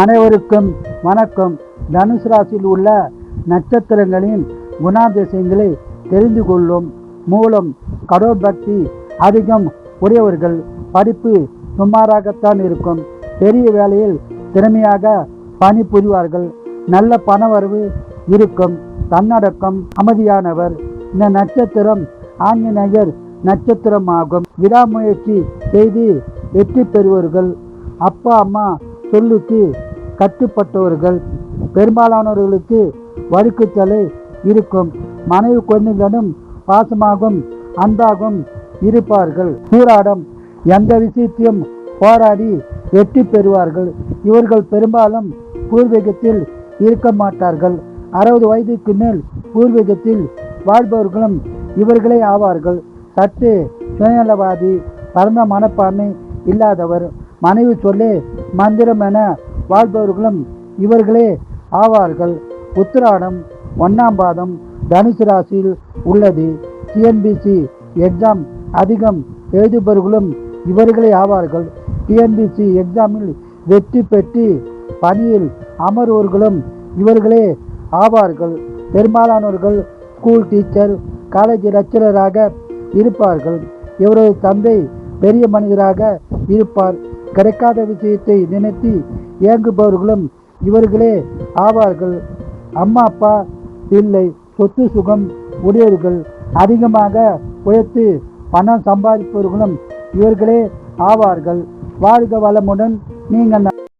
அனைவருக்கும் வணக்கம். தனுசு ராசியில் உள்ள நட்சத்திரங்களின் குணாதிசயங்களை தெரிந்து கொள்ளும் மூலம் கடவுள் பக்தி அதிகம் உடையவர்கள். படிப்பு சுமாராகத்தான் இருக்கும். பெரிய வேலையில் திறமையாக பணிபுரிவார்கள். நல்ல பணவரவு இருக்கும். தன்னடக்கம், அமைதியானவர். இந்த நட்சத்திரம் ஆஞ்சநேயர் நட்சத்திரமாகும். விடாமுயற்சி செய்து வெற்றி பெறுவர்கள். அப்பா அம்மா சொல்லுக்கு கட்டுப்பட்டவர்கள். பெரும்பாலானவர்களுக்கு வழுக்குத்தலை இருக்கும். மனைவி குழந்தைகளும் பாசமாகவும் அன்பாகவும் இருப்பார்கள். போராடம் எந்த விஷயத்தையும் போராடி வெற்றி பெறுவார்கள். இவர்கள் பெரும்பாலும் பூர்வீகத்தில் இருக்க மாட்டார்கள். 60 வயதுக்கு மேல் பூர்வீகத்தில் வாழ்பவர்களும் இவர்களே ஆவார்கள். சற்று சுயநலவாதி, பரந்த மனப்பான்மை இல்லாதவர். மனைவி சொல்லே மந்திரம் என வாழ்பவர்களும் இவர்களே ஆவார்கள். உத்திராடம் 1ஆம் பாதம் தனுசு ராசியில் உள்ளது. டிஎன்பிசி எக்ஸாம் அதிகம் எழுதுபவர்களும் இவர்களே ஆவார்கள். டிஎன்பிசி எக்ஸாமில் வெற்றி பெற்று பணியில் அமர்வர்களும் இவர்களே ஆவார்கள். பெரும்பாலானவர்கள் ஸ்கூல் டீச்சர், காலேஜ் லெக்சரராக இருப்பார்கள். இவரது தந்தை பெரிய மனிதராக இருப்பார். கிடைக்காத விஷயத்தை நினைத்து இயங்குபவர்களும் இவர்களே ஆவார்கள். அம்மா அப்பா இல்லை, சொத்து சுகம் உடையவர்கள். அதிகமாக உழைத்து பணம் சம்பாதிப்பவர்களும் இவர்களே ஆவார்கள். வாழ்க வளமுடன். நீங்கள்